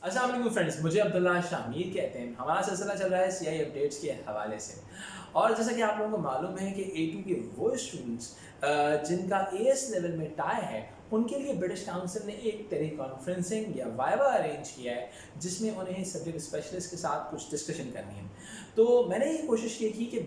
अस्सलाम वालेकुम फ्रेंड्स, मुझे अब्दुल्ला शामीर कहते हैं। हमारा सिलसिला चल रहा है सीआई अपडेट्स के हवाले से। और जैसा कि आप लोगों को मालूम है कि A2 के वो स्टूडेंट्स जिनका AS लेवल में टाई है, उनके लिए ब्रिटिश काउंसिल ने एक टेली कॉन्फ्रेंसिंग या वाइवा अरेंज किया है, जिसमें उन्हें सब्जेक्ट स्पेशलिस्ट के साथ कुछ डिस्कशन करनी है। तो मैंने ये कोशिश की थी कि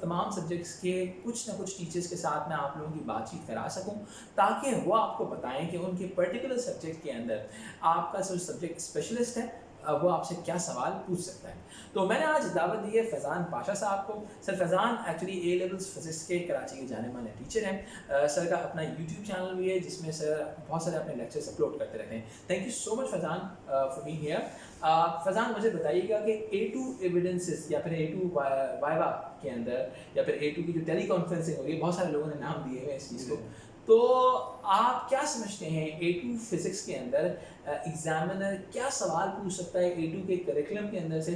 तमाम सब्जेक्ट्स के कुछ ना कुछ टीचर्स के साथ मैं आप लोगों की बातचीत करा सकूं, ताकि वो आपको बताएं कि उनके पर्टिकुलर सब्जेक्ट के अंदर आपका जो सब्जेक्ट स्पेशलिस्ट है वो आपसे क्या सवाल पूछ सकता है। तो मैंने आज दावत दी है फैज़ान पाशा साहब को। Sir Faizan actually A levels physics के कराची के जाने माने टीचर हैं। सर का अपना यूट्यूब चैनल भी है, जिसमें सर बहुत सारे अपने लेक्चर्स अपलोड करते रहते हैं। Thank you so much Faizan for being here. Faizan, मुझे बताइएगा कि A2 एविडेंसेस या फिर A2 वाइवा के अंदर या फिर A2 की जो टेली कॉन्फ्रेंसिंग होगी, बहुत सारे लोगों ने नाम दिए हुए इस चीज़ को, तो आप क्या समझते हैं A2 फिजिक्स के अंदर एग्जामिनर क्या सवाल पूछ सकता है A2 के करिकुलम के अंदर से?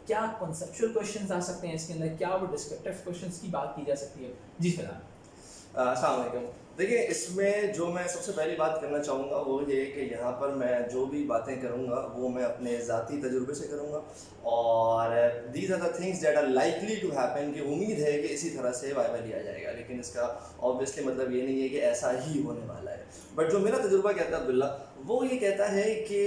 क्या कॉन्सेप्चुअल क्वेश्चंस आ सकते हैं इसके अंदर? क्या वो डिस्क्रिप्टिव क्वेश्चंस की बात की जा सकती है? जी फिलहाल। अस्सलाम वालेकुम। देखिए, इसमें जो मैं सबसे पहली बात करना चाहूँगा वो ये है कि यहाँ पर मैं जो भी बातें करूँगा वो मैं अपने ज़ाती तजुर्बे से करूँगा, और these are the things that are likely to happen, कि उम्मीद है कि इसी तरह से वाइवा लिया जाएगा, लेकिन इसका ऑब्वियसली मतलब ये नहीं है कि ऐसा ही होने वाला है। बट जो मेरा तजुर्बा कहता है अब्दुल्ला, वो ये कहता है कि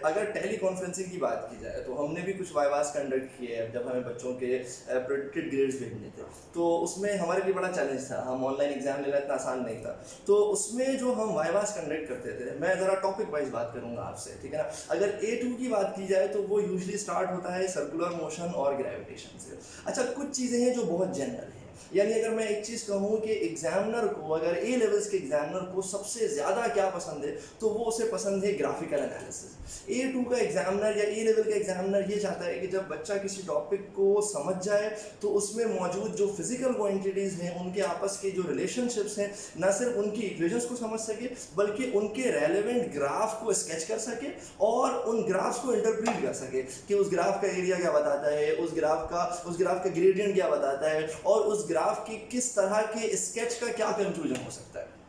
अगर टेली कॉन्फ्रेंसिंग की बात की जाए तो हमने भी कुछ वाइवास कंडक्ट किए हैं जब हमें बच्चों के प्रेडिक्टेड ग्रेड्स भेजने थे। तो उसमें हमारे लिए बड़ा चैलेंज था, हम ऑनलाइन एग्जाम लेना इतना आसान नहीं था। तो उसमें जो हम वाइवास कंडक्ट करते थे, मैं ज़रा टॉपिक वाइज बात करूंगा आपसे, ठीक है ना। अगर A2 की बात की जाए तो वो यूजली स्टार्ट होता है सर्कुलर मोशन और ग्रेविटेशन से। अच्छा, कुछ चीज़ें हैं जो बहुत जनरल हैं, यानी अगर मैं एक चीज़ कहूँ कि एग्जामिनर को, अगर A लेवल्स के एग्जामिनर को सबसे ज़्यादा क्या पसंद है, तो वो उसे पसंद है ग्राफिकल एनालिसिस। A2 का एग्जामिनर या A लेवल का एग्जामिनर ये चाहता है कि जब बच्चा किसी टॉपिक को समझ जाए तो उसमें मौजूद जो फिजिकल क्वांटिटीज़ हैं, उनके आपस के जो रिलेशनशिप्स हैं, ना सिर्फ उनकी इक्वेशंस को समझ सके बल्कि उनके रेलेवेंट ग्राफ को स्केच कर सके और उन ग्राफ्स को इंटरप्रीट कर सके कि उस ग्राफ का एरिया क्या बताता है, उस ग्राफ का ग्रेडियंट क्या बताता है, और उस ग्राफ की किस तरह के स्केच का क्या कंक्लूजन हो सकता है।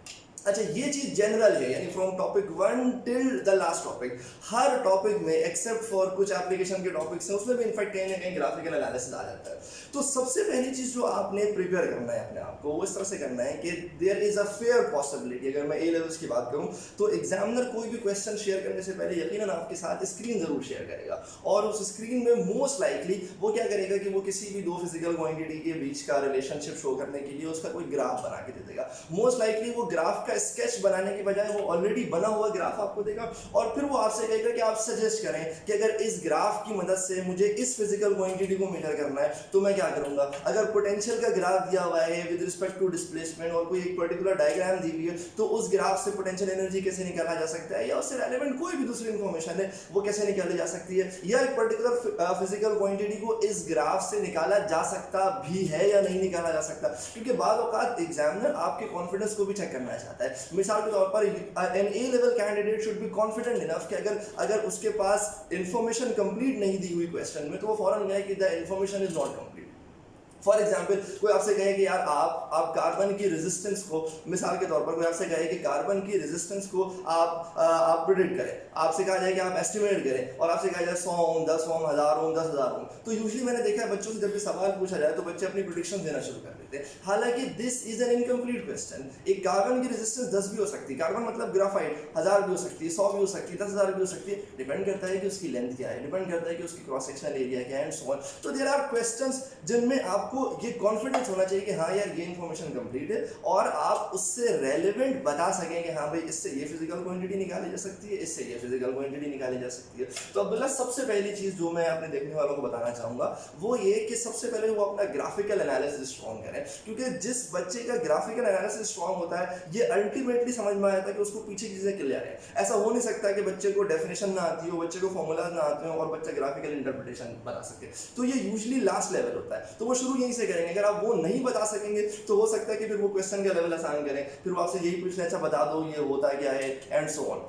अच्छा, ये चीज जनरल है, यानी from topic 1 till the last topic, her topic में एक्सेप्ट फॉर कुछ एप्लीकेशन के टॉपिक्स हैं उसमें भी इनफैक्ट कहीं ना कहीं ग्राफिकल एनालिसिस आ जाता है। तो सबसे पहली चीज जो आपने प्रिपेयर करना है अपने आप को, वो इस तरह से करना है कि there is a fair possibility, अगर मैं A लेवल्स की बात करूं तो एग्जामिनर कोई भी क्वेश्चन शेयर करने से पहले यकीनन आपके साथ स्क्रीन जरूर शेयर करेगा, और उस स्क्रीन में मोस्ट लाइकली वो क्या करेगा कि वो किसी भी दो फिजिकल क्वांटिटी के बीच का रिलेशनशिप शो करने के लिए उसका कोई ग्राफ बना के दे देगा। मोस्ट लाइकली वो ग्राफ का स्केच बनाने की बजाय वो ऑलरेडी बना हुआ ग्राफ आपको देगा, और फिर वो आपसे कहेगा कि आप सजेस्ट करें कि अगर इस ग्राफ की मदद से मुझे इस फिजिकल क्वांटिटी को मेजर करना है तो मैं क्या करूंगा। अगर पोटेंशियल का ग्राफ दिया हुआ है विद रिस्पेक्ट टू डिस्प्लेसमेंट और कोई एक पर्टिकुलर डायग्राम दी हुई है, तो उस ग्राफ से पोटेंशियल एनर्जी कैसे निकाला जा सकता है, या उससे रेलेवेंट कोई भी दूसरी इंफॉर्मेशन है वो कैसे निकाली जा सकती है, या एक पर्टिकुलर फिजिकल क्वांटिटी को इस ग्राफ से निकाला जा सकता भी है या नहीं निकाला जा सकता। क्योंकि बाद औकात एग्जामिनर आपके कॉन्फिडेंस को भी चेक करना चाहता है। मिसाल के तौर पर an A level candidate should be confident enough कि अगर उसके पास इंफॉर्मेशन कंप्लीट नहीं दी हुई क्वेश्चन में तो वो फौरन कहे कि the information is not complete. For example, कोई आपसे कहे कि यार आप कार्बन की रेजिस्टेंस को, मिसाल के तौर पर कोई आपसे कहे कि कार्बन की रेजिस्टेंस को आप प्रिडिक्ट करें, आपसे कहा जाए कि आप एस्टिमेट करें, और आपसे कहा जाए 100 ओम, 10 ओम, 1000 ओम, 10,000 ओम, तो यूजुअली मैंने देखा है बच्चों से जब भी सवाल पूछा जाए तो बच्चे अपनी प्रिडिक्शन देना शुरू कर देते हैं, हालांकि this is an incomplete question. एक कार्बन की रेजिस्टेंस 10 भी हो सकती है, कार्बन मतलब ग्राफाइट 1000 भी हो सकती है, 100 भी हो सकती है, 10,000 भी हो सकती है, डिपेंड करता है कि उसकी लेंथ क्या है, डिपेंड करता है कि उसकी क्रॉस सेक्शनल एरिया क्या है, एंड सो ऑन। तो देयर आर क्वेश्चंस जिनमें आपको ये कॉन्फिडेंस होना चाहिए कि हाँ यार ये इंफॉर्मेशन कंप्लीट है, और आप उससे रेलेवेंट बता सकें कि हाँ भाई इससे ये फिजिकल क्वांटिटी निकाली जा सकती है, इससे ये फिजिकल क्वांटिटी निकाली जा सकती है। तो अब्दुल्ला, सबसे पहली चीज जो मैं अपने देखने वालों को बताना चाहूंगा वो ये कि सबसे पहले वो अपना ग्राफिकल एनालिसिस स्ट्रॉन्ग करें, क्योंकि जिस बच्चे का ग्राफिकल एनालिसिस स्ट्रॉन्ग होता है ये अल्टीमेटली समझ में आता है कि उसको पीछे की चीजें क्लियर है। ऐसा हो नहीं सकता कि बच्चे को डेफिनेशन ना आती हो, बच्चे को फॉर्मूला ना आते हो और बच्चा ग्राफिकल इंटरप्रिटेशन बता सके। तो ये यूजुअली लास्ट लेवल होता है, तो वो शुरू यहीं से करेंगे। अगर आप वो नहीं बता सकेंगे तो हो सकता है कि फिर वो क्वेश्चन का लेवल आसान करें, फिर वो आपसे यही पूछ लें अच्छा बता दो ये होता क्या है, एंड सो ऑन।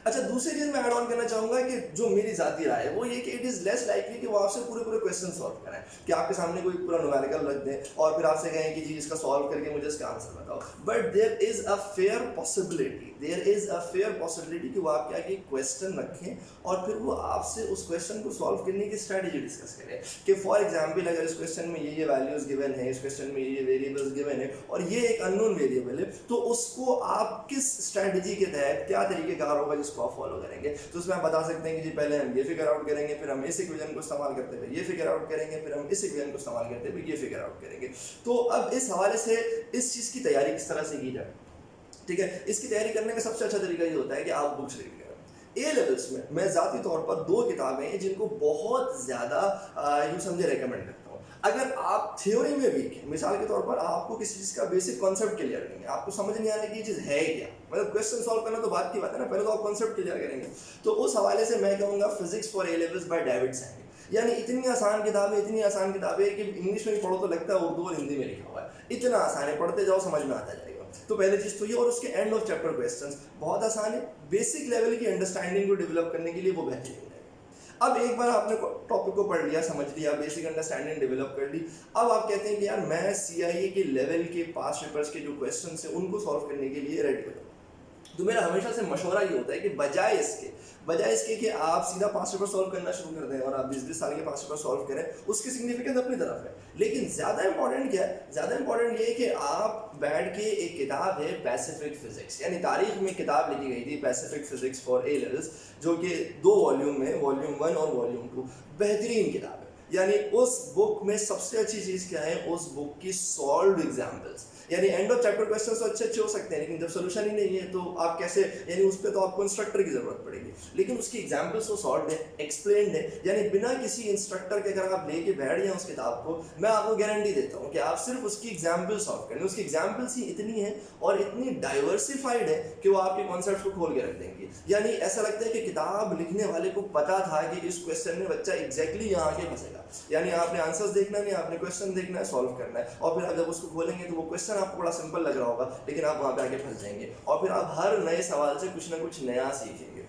अच्छा, दूसरी चीज मैं ऐड ऑन करना चाहूंगा कि जो मेरी जाती राय है वो ये कि इट इज लेस लाइकली कि वो आपसे पूरे पूरे क्वेश्चन सॉल्व कराएं, कि आपके सामने कोई पूरा न्यूमेरिकल रख दें और फिर आपसे कहें कि जी इसका सॉल्व करके मुझे इसका आंसर बताओ। But there is a fair possibility कि वो आपके आगे क्वेश्चन रखें और फिर वो आपसे उस क्वेश्चन को सॉल्व करने की स्ट्रेटेजी डिस्कस करें कि फॉर एग्जाम्पल अगर इस क्वेश्चन में ये वैल्यूज गिवन है, इस क्वेश्चन में ये वेरिएबल्स गिवन है और ये एक अननोन वेरिएबल है, तो उसको आप किस स्ट्रेटेजी के तहत क्या तरीकेकार होगा जिसको आप फॉलो करेंगे। तो उसमें आप बता सकते हैं कि जी पहले हम ये फिगर आउट करेंगे, फिर हम इस इक्वेशन को इस्तेमाल करते हुए ये फिगर आउट करेंगे, फिर हम इस इक्वेशन को इस्तेमाल करते हुए ये फिगर आउट करेंगे। तो अब इस हवाले से इस चीज़ की तैयारी किस तरह से की जाए, ठीक है। इसकी तैयारी करने का सबसे अच्छा तरीका ये होता है कि आप बुक्स रीड करें। ए लेवल्स में मैं ज़ाती तौर पर 2 किताबें हैं जिनको बहुत ज़्यादा यूँ समझे रेकमेंड करता हूँ। अगर आप थ्योरी में वीक हैं, मिसाल के तौर पर आपको किसी चीज़ का बेसिक कॉन्सेप्ट क्लियर नहीं है, आपको समझ नहीं आ रहा है कि ये चीज़ है क्या, मतलब क्वेश्चन सॉल्व करना तो बात की बात है ना, पहले तो आप कॉन्सेप्ट क्लियर करेंगे। तो उस हवाले से मैं कहूँगा physics for A levels by David Sang. यानी इतनी आसान किताबें कि इंग्लिश में ही पढ़ो तो लगता है उर्दू और हिंदी में लिखा हुआ है, इतना आसान है, पढ़ते जाओ समझ में आता जाएगा। तो पहले चीज़ तो ये, और उसके एंड ऑफ चैप्टर क्वेश्चंस बहुत आसान है, बेसिक लेवल की अंडरस्टैंडिंग को डेवलप करने के लिए वो बेहतरीन है। अब एक बार आपने टॉपिक को पढ़ लिया, समझ लिया, बेसिक अंडरस्टैंडिंग डेवलप कर ली, अब आप कहते हैं कि यार मैं सीआईए के लेवल के पास पेपर्स के जो क्वेश्चन है उनको सॉल्व करने के लिए रेडी हो। तो मेरा हमेशा से मशवरा ये होता है कि बजाय इसके कि आप सीधा पास पेपर सॉल्व करना शुरू कर दें और आप 20-20 साल के पास पेपर सॉल्व करें, उसकी सिग्निफिकेंस अपनी तरफ है, लेकिन ज़्यादा इंपॉर्टेंट क्या है, ज़्यादा इंपॉर्टेंट ये है कि आप बैठ के, एक किताब है पैसिफिक फिजिक्स, यानी तारीख में किताब लिखी गई थी Pacific physics for A levels, जो कि 2 वॉल्यूम में, वॉल्यूम 1 और वॉल्यूम 2, बेहतरीन किताब है। यानी उस बुक में सबसे अच्छी चीज़ क्या है, उस बुक की सॉल्व एग्जाम्पल्स, यानी एंड ऑफ चैप्टर क्वेश्चंस तो अच्छे हो सकते हैं, लेकिन जब सोल्यूशन ही नहीं है तो आप कैसे, यानी उस पर तो आपको इंस्ट्रक्टर की जरूरत पड़ेगी, लेकिन उसकी एग्जाम्पल्स तो सॉल्व है, एक्सप्लेन्ड है, यानी बिना किसी इंस्ट्रक्टर के अगर आप लेके बैठ जाए उस किताब को, मैं आपको गारंटी देता हूँ कि आप सिर्फ उसकी एग्जाम्पल सॉल्व करें, उसकी एग्जाम्पल्स ही इतनी है और इतनी डाइवर्सिफाइड है कि वो आपके कॉन्सेप्ट को खोल के रख देंगी। यानी ऐसा लगता है कि किताब लिखने वाले को पता था कि इस क्वेश्चन में बच्चा एग्जैक्टली यहाँ आके फंसेगा, यानी आपने आंसर्स देखना नहीं, आपने क्वेश्चन देखना है, सॉल्व करना है, और फिर जब उसको खोलेंगे तो वो क्वेश्चन आपको बड़ा सिंपल लग रहा होगा, लेकिन आप वहाँ पे आके फंस जाएंगे और फिर आप हर नए सवाल से कुछ ना कुछ नया सीखेंगे।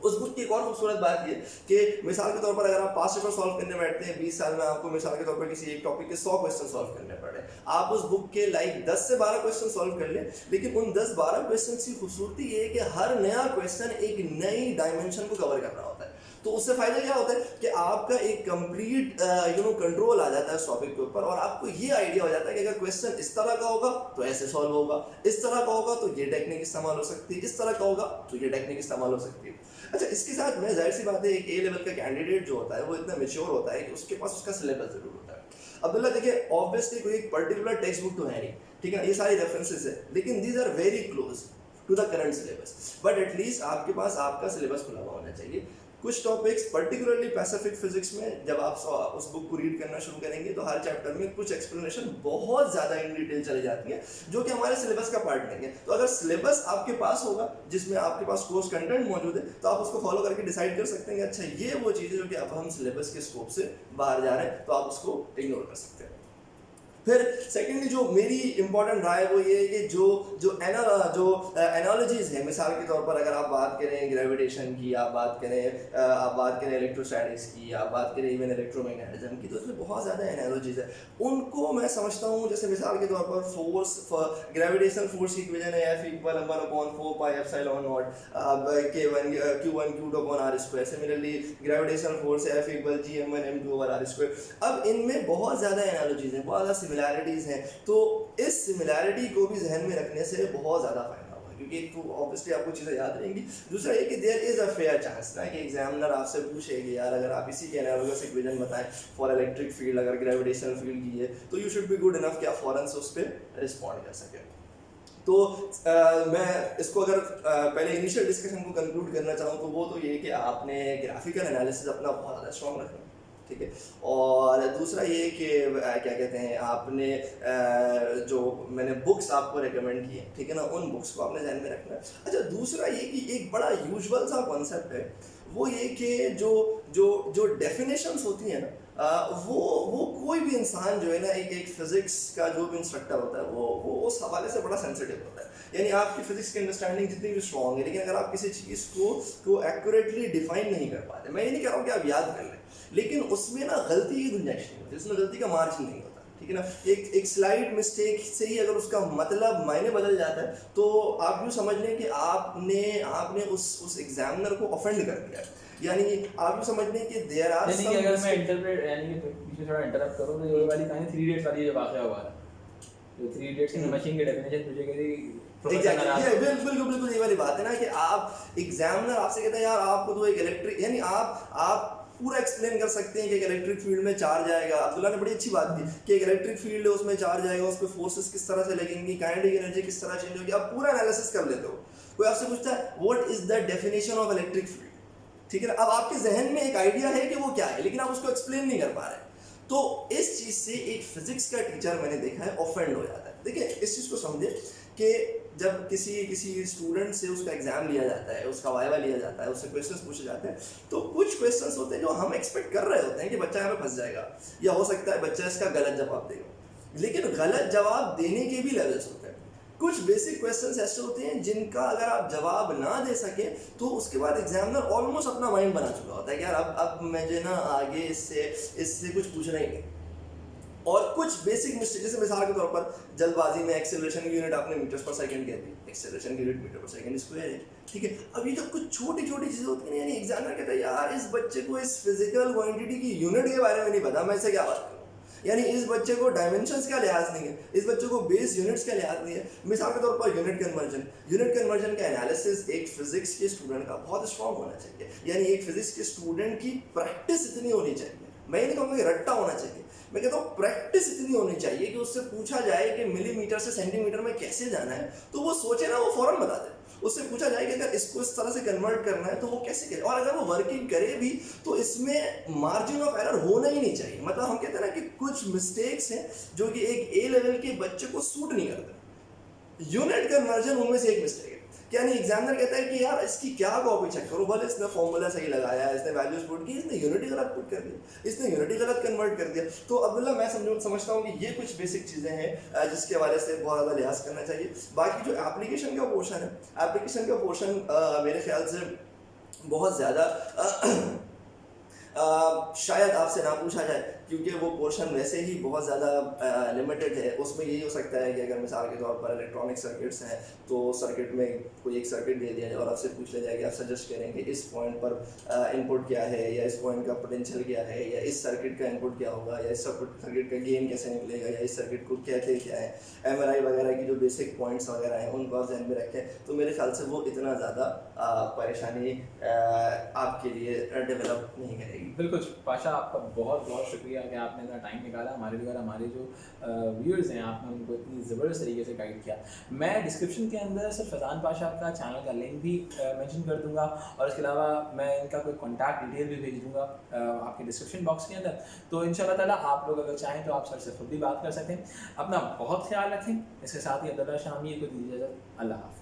उस बुक की एक और खूबसूरत बात ये कि मिसाल के तौर पर अगर आप पास पेपर सॉल्व करने बैठते हैं 20 साल में, आपको मिसाल के तौर पर किसी एक टॉपिक के 100 क्वेश्चन सॉल्व करने पड़े, आप उस बुक के लाइक 10 से 12 क्वेश्चन सॉल्व कर लें, लेकिन उन 10-12 क्वेश्चन की खूबसूरती ये है कि हर नया क्वेश्चन एक नई डायमेंशन को कवर कर रहा होता है। तो उससे फायदा क्या होता है कि आपका एक कंप्लीट कंट्रोल आ जाता है उस टॉपिक के ऊपर, और आपको ये आइडिया हो जाता है कि अगर क्वेश्चन इस तरह का होगा तो ऐसे सॉल्व होगा, इस तरह का होगा तो ये टेक्निक इस्तेमाल हो सकती है, इस तरह का होगा तो ये टेक्निक इस्तेमाल हो सकती है। अच्छा, इसके साथ में जाहिर सी बात है एक ए लेवल का कैंडिडेट जो होता है वो इतना मेच्योर होता है कि उसके पास उसका सिलेबस जरूर होता है। अब्दुल्ला देखिए, ऑब्वियसली कोई एक पर्टिकुलर टेक्स्ट बुक तो है नहीं, ठीक है, ये सारी रेफरेंसेस है, लेकिन these are very close to the current syllabus, but at least आपके पास आपका सिलेबस खुला हुआ होना चाहिए। कुछ टॉपिक्स पर्टिकुलरली पैसिफिक फिजिक्स में जब आप उस बुक को रीड करना शुरू करेंगे तो हर चैप्टर में कुछ एक्सप्लेनेशन बहुत ज़्यादा इन डिटेल चली जाती है जो कि हमारे सिलेबस का पार्ट नहीं है। तो अगर सिलेबस आपके पास होगा जिसमें आपके पास कोर्स कंटेंट मौजूद है तो आप उसको फॉलो करके डिसाइड कर सकते हैं कि अच्छा ये वो चीज़ें जो कि अब हम सिलेबस के स्कोप से बाहर जा रहे हैं, तो आप उसको इग्नोर कर सकते हैं। फिर सेकेंडली जो मेरी इंपॉर्टेंट राय वो ये है कि जो एनालॉजीज है, मिसाल के तौर पर अगर आप बात करें ग्रेविटेशन की, आप बात करें इलेक्ट्रोस्टैटिक्स की, आप बात करें इवन इलेक्ट्रोमैग्नेटिज्म की, तो उसमें बहुत ज़्यादा एनालॉजीज है। उनको मैं समझता हूँ जैसे मिसाल के तौर पर ग्रेविटेशनल फोर्स की इक्वेशन है F=1/4πε0 Q1 Q2/r²। Similarly gravitational force है F=Gm1m2/r²। अब इनमें बहुत ज़्यादा एनालॉजीज हैं, बहुत ज़्यादा सिमिलैरिटीज़ हैं, तो इस सिमिलैरिटी को भी जहन में रखने से बहुत ज़्यादा फायदा होगा, क्योंकि एक तो ऑब्वियसली आपको चीज़ें याद रहेंगी, दूसरा ये कि there is a fair chance ना कि एग्जामिनर आपसे पूछेगी यार अगर आप इसी के एनालॉगस इक्वेशन बताएं फॉर इलेक्ट्रिक फील्ड, अगर ग्रेविटेशनल फील्ड की है तो you should be good enough कि आप फ़ौरन से उस पर रिस्पॉन्ड कर सकें। तो मैं इसको अगर पहले इनिशियल डिस्कशन को कंक्लूड करना चाहूँ तो वो तो ये कि आपने ग्राफिकल एनालिसिस अपना बहुत ज़्यादा स्ट्रॉन्ग रखना, ठीक है, और दूसरा ये कि क्या कहते हैं, आपने जो मैंने बुक्स आपको रेकमेंड की है, ठीक है ना, उन बुक्स को आपने ध्यान में रखना है। अच्छा, दूसरा ये कि एक बड़ा यूजुअल सा कॉन्सेप्ट है वो ये कि जो डेफिनेशंस होती हैं ना वो कोई भी इंसान जो है ना एक फिजिक्स का जो भी इंस्ट्रक्टर होता है वो उस हवाले से बड़ा सेंसिटिव होता है। यानी आपकी फिजिक्स की अंडरस्टैंडिंग जितनी भी स्ट्रॉन्ग है, लेकिन अगर आप किसी चीज़ को एक्यूरेटली डिफाइन नहीं कर पाते, मैं ये नहीं कह रहा हूँ कि आप याद कर लें, लेकिन उसमें ना गलती की गुंजाइश नहीं होती, उसमें गलती का मार्जिन नहीं होता, ठीक है ना। एक स्लाइड मिस्टेक से ही अगर उसका मतलब मायने बदल जाता है, तो आप यूँ समझ लें कि आपने उस एग्जामिनर को ऑफेंड कर दिया है। यानी आप यूँ समझ लें कि देयर आर यानी कि अगर मैं इंटरप्रेट यानी कि बीच में थोड़ा इंटरप्ट करूँ, तो ये वाली कहानी 3 इडियट्स वाली जो वाक़या हुआ है, जो 3 इडियट्स की मशीन की डेफिनेशन पूछी गई थी, बिल्कुल ये वाली बात है ना कि आप एग्जामिनर आपसे कहता है यार आपको तो एक इलेक्ट्रिक, यानी आप पूरा एक्सप्लेन कर सकते हैं कि एक इलेक्ट्रिक फील्ड में चार्ज आएगा। अब्दुल्ला ने बड़ी अच्छी बात की कि एक इलेक्ट्रिक फील्ड है, उसमें चार्ज आएगा, उस पर फोर्सेस किस तरह से लगेंगी, काइनेटिक एनर्जी किस तरह चेंज होगी, आप पूरा एनालिसिस कर लेते हो। कोई आपसे पूछता है what is the definition of electric field, ठीक है ना। अब आपके जहन में एक आइडिया है कि वो क्या है, लेकिन आप उसको एक्सप्लेन नहीं कर पा रहे। तो इस चीज़ से एक फिजिक्स का टीचर मैंने देखा है ऑफेंड हो जाता है। देखिए इस चीज़ को समझे कि जब किसी स्टूडेंट से उसका एग्जाम लिया जाता है, उसका वाइवा लिया जाता है, उससे क्वेश्चंस पूछे जाते हैं, तो कुछ क्वेश्चंस होते हैं जो हम एक्सपेक्ट कर रहे होते हैं कि बच्चा यहाँ पे फंस जाएगा, या हो सकता है बच्चा इसका गलत जवाब देगा। लेकिन गलत जवाब देने के भी लेवल्स होते हैं। कुछ बेसिक क्वेश्चंस ऐसे होते हैं जिनका अगर आप जवाब ना दे सके, तो उसके बाद एग्जामिनर ऑलमोस्ट अपना माइंड बना चुका होता है कि यार अब मुझे ना आगे इससे कुछ पूछना ही नहीं। और कुछ बेसिक मिस्टेक, जैसे मिसाल के तौर पर जल्दबाजी में एक्सेलरेशन की यूनिट आपने मीटर्स पर सेकंड कह दी, एक्सेलरेशन की यूनिट मीटर पर सेकंड स्क्वायर है, ठीक है। अब ये जो कुछ छोटी छोटी चीज़ें होती हैं, यानी एग्जामिनर कहता है यार इस बच्चे को इस फिजिकल क्वांटिटी की यूनिट के बारे में नहीं पता, मैं इससे क्या बात करूँ। यानी इस बच्चे को डायमेंशंस का लिहाज नहीं है, इस बच्चे को बेस यूनिट्स का लिहाज नहीं है। मिसाल के तौर पर यूनिट कन्वर्जन का एनालिसिस एक फिजिक्स के स्टूडेंट का बहुत स्ट्रॉन्ग होना चाहिए। यानी एक फिजिक्स के स्टूडेंट की प्रैक्टिस इतनी होनी चाहिए, मैं ये नहीं कहूँगा कि रट्टा होना चाहिए, मैं कहता हूँ प्रैक्टिस इतनी होनी चाहिए कि उससे पूछा जाए कि मिलीमीटर से सेंटीमीटर में कैसे जाना है, तो वो सोचे ना, वो फौरन बता दे। उससे पूछा जाए कि अगर इसको इस तरह से कन्वर्ट करना है तो वो कैसे करे, और अगर वो वर्किंग करे भी तो इसमें मार्जिन ऑफ एरर होना ही नहीं चाहिए। मतलब हम कहते हैं ना कि कुछ मिस्टेक्स हैं जो कि एक ए लेवल के बच्चे को सूट नहीं करते। यूनिट कन्वर्जन उनमें से एक मिस्टेक है। यानी एग्जामिनर कहता है कि यार इसकी क्या कॉपी चेक करो, भले इसने फॉर्मूला सही लगाया, इसने वैल्यूज पुट की, इसने यूनिटी गलत पुट कर दिया, इसने यूनिटी गलत कन्वर्ट कर दिया। तो अब्दुल्ला मैं समझता हूँ कि ये कुछ बेसिक चीज़ें हैं जिसके हवाले से बहुत ज़्यादा लिहाज करना चाहिए। बाकी जो एप्लीकेशन का पोर्शन है, एप्लीकेशन का पोर्शन मेरे ख्याल से बहुत ज़्यादा शायद आपसे ना पूछा जाए, क्योंकि वो पोर्शन वैसे ही बहुत ज़्यादा लिमिटेड है। उसमें यही हो सकता है कि अगर मिसाल के तौर पर इलेक्ट्रॉनिक सर्किट्स हैं, तो सर्किट में कोई एक सर्किट दे दिया जाए और आपसे पूछ लिया जाए कि आप सजेस्ट करें कि इस पॉइंट पर इनपुट क्या है, या इस पॉइंट का पोटेंशियल क्या है, या इस सर्किट का इनपुट क्या होगा, या इस सर्किट का गेन कैसे निकलेगा, या इस सर्किट को कहते क्या है, MRI वगैरह की जो बेसिक पॉइंट्स वगैरह हैं उनको आप ध्यान में रखें, तो मेरे ख्याल से वो इतना ज़्यादा परेशानी आपके लिए डेवलप नहीं करेगी। बिल्कुल पाशा, आपका बहुत बहुत शुक्रिया कि आपने इतना टाइम निकाला हमारे लिए, और हमारे जो व्यूअर्स हैं आपने उनको इतनी ज़बरदस्त तरीके से गाइड किया। मैं डिस्क्रिप्शन के अंदर सर फैज़ान पाशा का चैनल का लिंक भी मेंशन कर दूंगा, और इसके अलावा मैं इनका कोई कॉन्टैक्ट डिटेल भी भेज दूंगा आपके डिस्क्रिप्शन बॉक्स के अंदर। तो इंशाल्लाह ताला आप लोग अगर चाहें तो आप सर से खुद भी बात कर सकें। अपना बहुत ख्याल रखें। इसके साथ ही अब्दुल्ला शामी को दीजिए इजाज़त। अल्लाह हाफ़िज़।